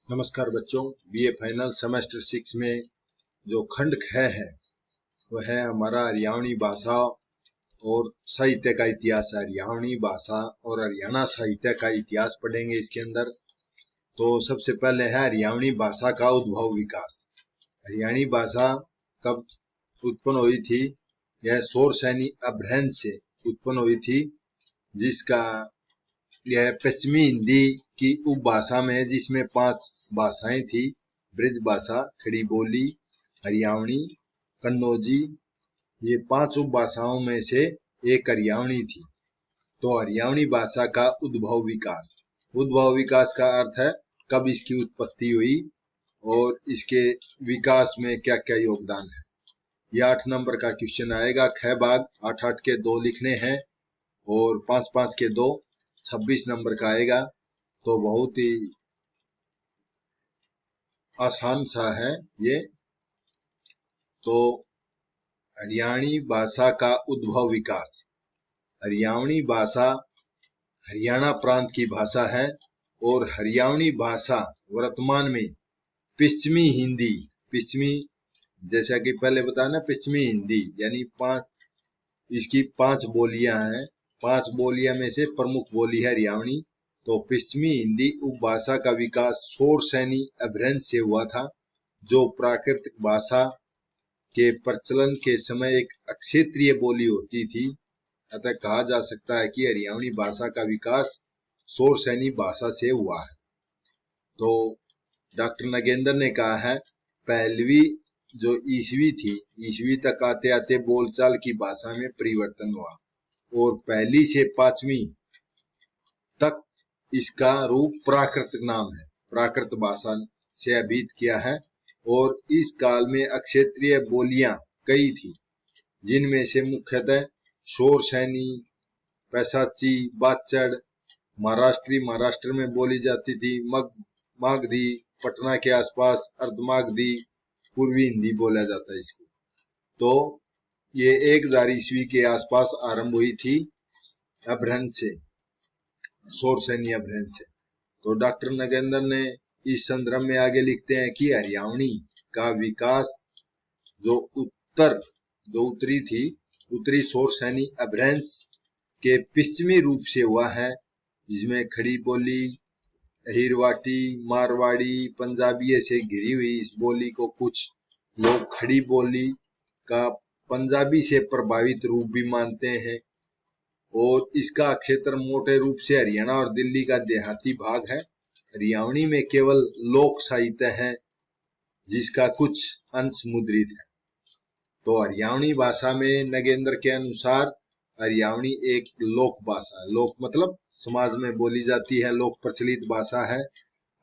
नमस्कार बच्चों, BA final semester 6 में जो खंड ख है वह है हमारा हरियाणवी भाषा और साहित्य का इतिहास। हरियाणवी भाषा और हरियाणा साहित्य का इतिहास पढ़ेंगे इसके अंदर। तो सबसे पहले है हरियाणवी भाषा का उद्भव विकास। हरियाणवी भाषा कब उत्पन्न हुई थी? यह शौरसेनी अपभ्रंश से उत्पन्न हुई थी, जिसका यह पश्चिमी हिंदी की उपभाषा में, जिसमें 5 भाषाएं थी: ब्रज भाषा, खड़ी बोली, हरियाणवी, कन्नौजी। ये 5 उपभाषाओं में से एक हरियाणवी थी। तो हरियाणवी भाषा का उद्भव विकास। उद्भव विकास का अर्थ है कब इसकी उत्पत्ति हुई और इसके विकास में क्या क्या योगदान है। यह 8 नंबर का क्वेश्चन आएगा। ख भाग 8-8 के 2 लिखने हैं और 5-5 के 2 26 नंबर का आएगा। तो बहुत ही आसान सा है ये। तो हरियाणवी भाषा का उद्भव विकास। हरियाणवी भाषा हरियाणा प्रांत की भाषा है और हरियाणवी भाषा वर्तमान में पश्चिमी हिंदी, पश्चिमी जैसा कि पहले बताया ना, पश्चिमी हिंदी यानी इसकी 5 बोलियां हैं। 5 बोलियां में से प्रमुख बोली है हरियाणवी। तो पश्चिमी हिंदी उपभाषा का विकास शौरसेनी अपभ्रंश से हुआ था, जो प्राकृतिक भाषा के प्रचलन के समय एक अक्षेत्रीय बोली होती थी। अतः कहा जा सकता है कि हरियाणवी भाषा का विकास शौरसेनी भाषा से हुआ है। तो डॉक्टर नगेंद्र ने कहा है, पहलवी जो ईसवी थी, ईसवी तक आते आते बोलचाल की भाषा में परिवर्तन हुआ और पहली से 5वीं तक इसका रूप प्राकृत नाम है, प्राकृत भाषा से अभिहित किया है। और इस काल में अक्षेत्रीय बोलियां कई थी, जिनमें से मुख्यतः शौरसेनी, पैसाची, बाचड़, महाराष्ट्र में बोली जाती थी, मागधी, पटना के आसपास अर्धमागधी, पूर्वी हिंदी बोला जाता है इसको। तो ये 1000 ईस्वी के आसपास आरंभ हुई थी अपभ्रंश से, शौरसेनी अपभ्रंश से। तो डॉक्टर नगेंद्र ने इस संदर्भ में आगे लिखते हैं कि हरियाणवी का विकास जो उत्तरी थी, उत्तरी शौरसेनी अपभ्रंश के पश्चिमी रूप से हुआ है, जिसमें खड़ी बोली, अहिरवाटी, मारवाड़ी, पंजाबी से घिरी हुई इस बोली को कुछ लोग खड़ी बोली का पंजाबी से प्रभावित रूप भी मानते हैं। और इसका क्षेत्र मोटे रूप से हरियाणा और दिल्ली का देहाती भाग है। हरियाणवी में केवल लोक साहित्य है, जिसका कुछ अंश मुद्रित है। तो हरियाणवी भाषा में नगेंद्र के अनुसार हरियाणवी एक लोक भाषा है। लोक मतलब समाज में बोली जाती है, लोक प्रचलित भाषा है।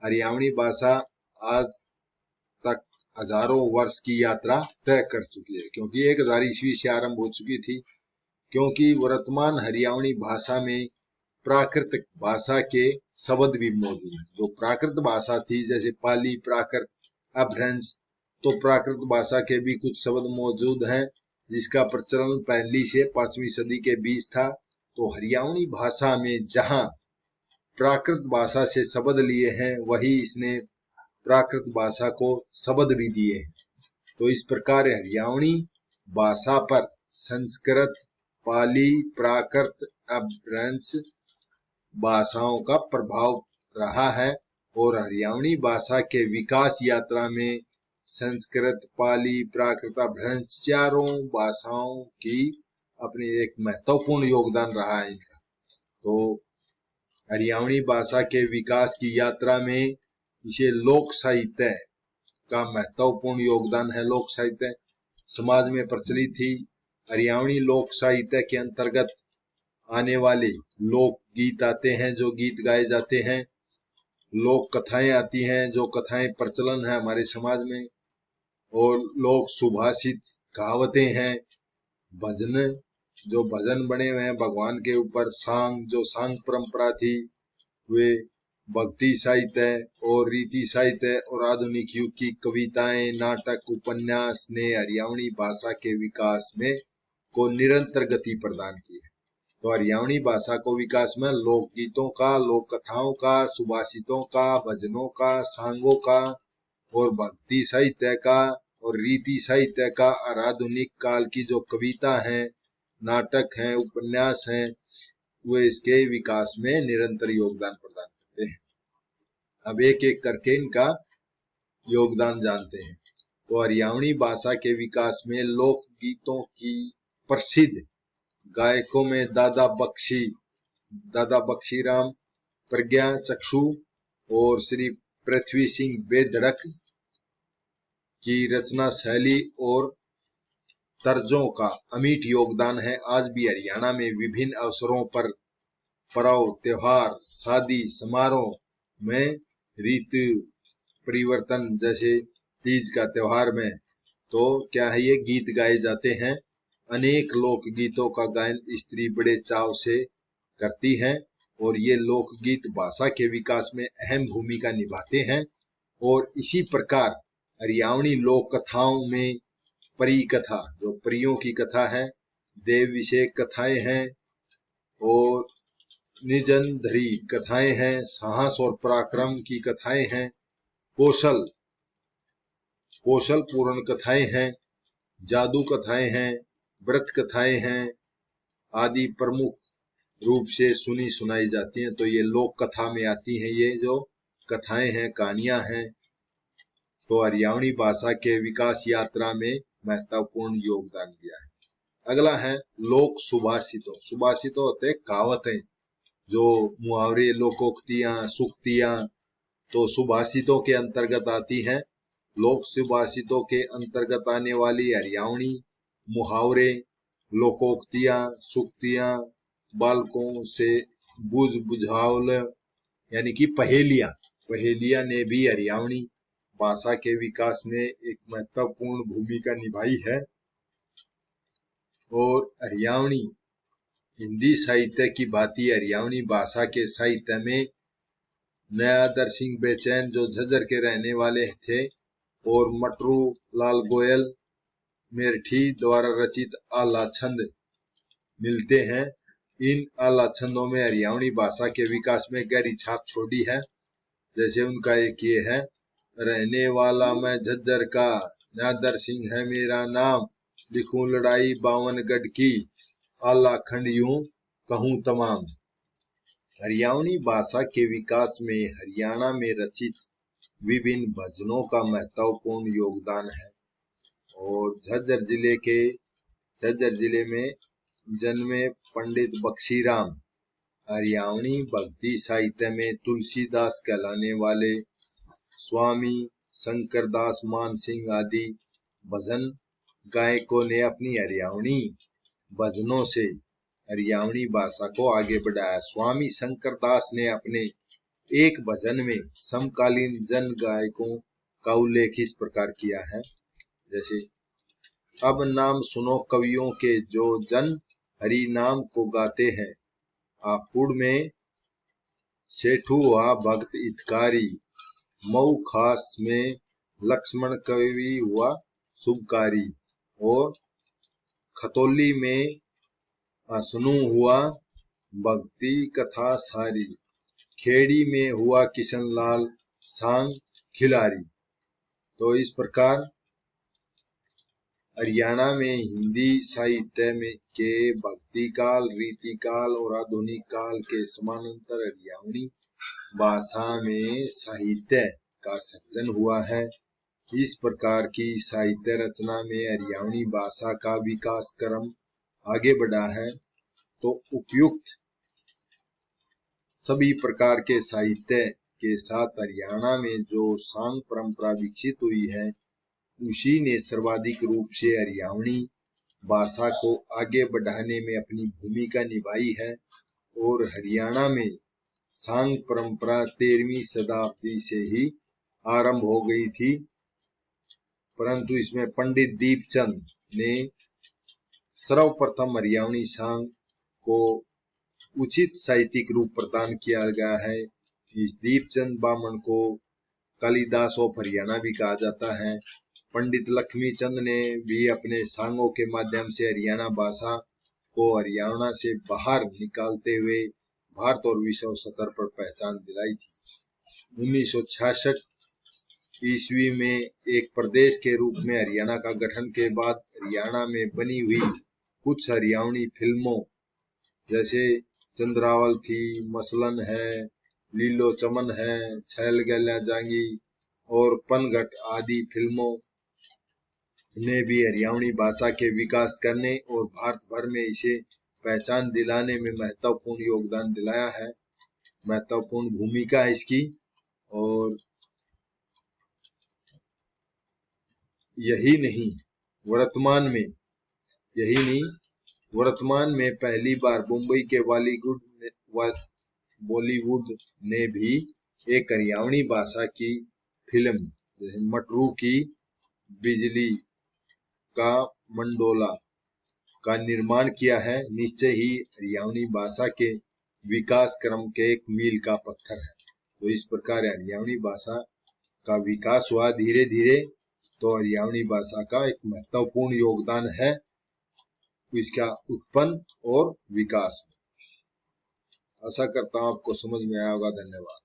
हरियाणवी भाषा आज तक हजारों वर्ष की यात्रा तय कर चुकी है, क्योंकि 1000 ईस्वी से आरंभ हो चुकी थी। क्योंकि वर्तमान हरियाणवी भाषा में प्राकृतिक भाषा के शब्द भी मौजूद हैं। जो प्राकृत भाषा थी, जैसे पाली, प्राकृत, अपभ्रंश, तो प्राकृत भाषा के भी कुछ शब्द मौजूद हैं, जिसका प्रचलन 1ली से 5वीं सदी के बीच था। तो हरियाणवी भाषा में जहां प्राकृत भाषा से शब्द लिए हैं, वही इसने प्राकृत भाषा को शब्द भी दिए हैं। तो इस प्रकार हरियाणवी भाषा पर संस्कृत, पाली, प्राकृत, अपभ्रंश भाषाओं का प्रभाव रहा है। और हरियाणवी भाषा के विकास यात्रा में संस्कृत, पाली, प्राकृत, अपभ्रंश चारों भाषाओं की अपनी एक महत्वपूर्ण योगदान रहा है इनका। तो हरियाणवी भाषा के विकास की यात्रा में इसे लोक साहित्य का महत्वपूर्ण योगदान है। लोक साहित्य समाज में प्रचलित थी। हरियाणवी लोक साहित्य के अंतर्गत आने वाले लोक गीत आते हैं, जो गीत गाए जाते हैं। लोक कथाएं आती हैं, जो कथाएं प्रचलन है हमारे समाज में। और लोक सुभाषित, कहावतें हैं। भजन, जो भजन बने हुए हैं भगवान के ऊपर। सांग, जो सांग परंपरा थी, वे भक्ति साहित्य और रीति साहित्य और आधुनिक युग की कविताएं, नाटक, उपन्यास ने हरियाणवी भाषा के विकास में को निरंतर गति प्रदान की है। तो हरियाणवी भाषा को विकास में लोकगीतों का, लोक कथाओं का, सुभाषितों का, भजनों का, सांगों का और भक्ति साहित्य का और रीति साहित्य का और आधुनिक काल की जो कविता है, नाटक है, उपन्यास है, वे इसके विकास में निरंतर योगदान प्रदान करते हैं। अब एक एक करके इनका योगदान जानते हैं। तो हरियाणवी भाषा के विकास में लोक गीतों की प्रसिद्ध गायकों में दादा बख्शी राम, प्रज्ञा चक्षु और श्री पृथ्वी सिंह बेधड़क की रचना शैली और तर्जों का अमिट योगदान है। आज भी हरियाणा में विभिन्न अवसरों पर पर्व, त्योहार, शादी समारोह में रीति परिवर्तन, जैसे तीज का त्योहार में तो क्या है, ये गीत गाए जाते हैं। अनेक लोक गीतों का गायन स्त्री बड़े चाव से करती हैं और ये लोकगीत भाषा के विकास में अहम भूमिका निभाते हैं। और इसी प्रकार हरियाणवी लोक कथाओं में परी कथा, जो परियों की कथा है, देव विषय कथाएं हैं और निजनधरी कथाएं हैं, साहस और पराक्रम की कथाएं हैं, कौशल पूर्ण कथाएं हैं, जादू कथाएं हैं, व्रत कथाएं हैं आदि प्रमुख रूप से सुनी सुनाई जाती हैं। तो ये लोक कथा में आती हैं, ये जो कथाएं हैं, कहानियां हैं। तो हरियाणवी भाषा के विकास यात्रा में महत्वपूर्ण योगदान दिया है। अगला है लोक सुभाषितों। सुभाषितों होते कहावतें, जो मुहावरे, लोकोक्तियां, सूक्तियां, तो सुभाषितों के अंतर्गत आती हैं। लोक सुभाषितों के अंतर्गत आने वाली हरियाणवी मुहावरे, लोकोक्तियां, सूक्तियां, बालकों से बुझ बुझावल यानी कि पहेलियां ने भी हरियाणवी भाषा के विकास में एक महत्वपूर्ण भूमिका निभाई है। और हरियाणवी हिंदी साहित्य की भांति हरियाणवी भाषा के साहित्य में नयादर सिंह बेचैन, जो झज्जर के रहने वाले थे, और मटरू लाल गोयल मेरठी द्वारा रचित आला छंद मिलते हैं। इन आला छंदों में हरियाणवी भाषा के विकास में गहरी छाप छोड़ी है। जैसे उनका एक ये है, रहने वाला मैं झज्जर का, नयादर सिंह है मेरा नाम, लिखूं लड़ाई 52 गढ़ की, आला खंड यूं कहूं तमाम। हरियाणवी भाषा के विकास में हरियाणा में रचित विभिन्न भजनों का महत्वपूर्ण योगदान है। और झज्जर जिले में जन्मे पंडित बख्शीराम हरियाणवी भक्ति साहित्य में तुलसीदास कहलाने वाले स्वामी शंकरदास मान सिंह आदि भजन गायकों ने अपनी हरियाणवी भजनों से हरियाणवी भाषा को आगे बढ़ाया। स्वामी शंकरदास ने अपने एक भजन में समकालीन जन गायकों का उल्लेख इस प्रकार किया है, जैसे अब नाम सुनो कवियों के जो जन हरि नाम को गाते हैं, आपुड़ में सेठू हुआ भक्त हितकारी, मऊ खास में लक्ष्मण कवि हुआ शुभकारी, और खतौली में असनु हुआ भक्ति कथा सारी, खेड़ी में हुआ किशनलाल सांग खिलारी। तो इस प्रकार हरियाणा में हिंदी साहित्य में के भक्ति काल, रीति काल और आधुनिक काल के समानांतर हरियाणवी भाषा में साहित्य का सृजन हुआ है। इस प्रकार की साहित्य रचना में हरियाणवी भाषा का विकास क्रम आगे बढ़ा है। तो उपयुक्त सभी प्रकार के साहित्य के साथ हरियाणा में जो सांग परंपरा विकसित हुई है, उसी ने सर्वाधिक रूप से हरियाणवी भाषा को आगे बढ़ाने में अपनी भूमिका निभाई है। और हरियाणा में सांग परंपरा 13वीं शताब्दी से ही आरंभ हो गई थी, परंतु इसमें पंडित दीपचंद ने सर्वप्रथम हरियाणवी सांग को उचित साहित्यिक रूप प्रदान किया गया है। इस दीपचंद बामन को कालिदास ऑफ हरियाणा भी कहा जाता है। पंडित लक्ष्मी चंद ने भी अपने सांगों के माध्यम से हरियाणा भाषा को हरियाणा से बाहर निकालते हुए भारत और विश्व स्तर पर पहचान दिलाई थी। 1966 ईस्वी में एक प्रदेश के रूप में हरियाणा का गठन के बाद हरियाणा में बनी हुई कुछ हरियाणवी फिल्मों जैसे चंद्रावल थी, मसलन है, लीलो चमन है, छैल गैल्या जांगी और पनघट आदि फिल्मों ने भी हरियाणवी भाषा के विकास करने और भारत भर में इसे पहचान दिलाने में महत्वपूर्ण योगदान दिलाया है, महत्वपूर्ण भूमिका है इसकी। और यही नहीं, वर्तमान में पहली बार मुंबई के बॉलीवुड ने भी एक हरियाणवी भाषा की फिल्म जैसे मटरू की बिजली का मंडोला का निर्माण किया है। निश्चय ही हरियाणवी भाषा के विकास क्रम के एक मील का पत्थर है। तो इस प्रकार हरियाणवी भाषा का विकास हुआ धीरे धीरे, तो हरियाणवी भाषा का एक महत्वपूर्ण योगदान है इसका उत्पन्न और विकास में। आशा करता हूं आपको समझ में आया होगा। धन्यवाद।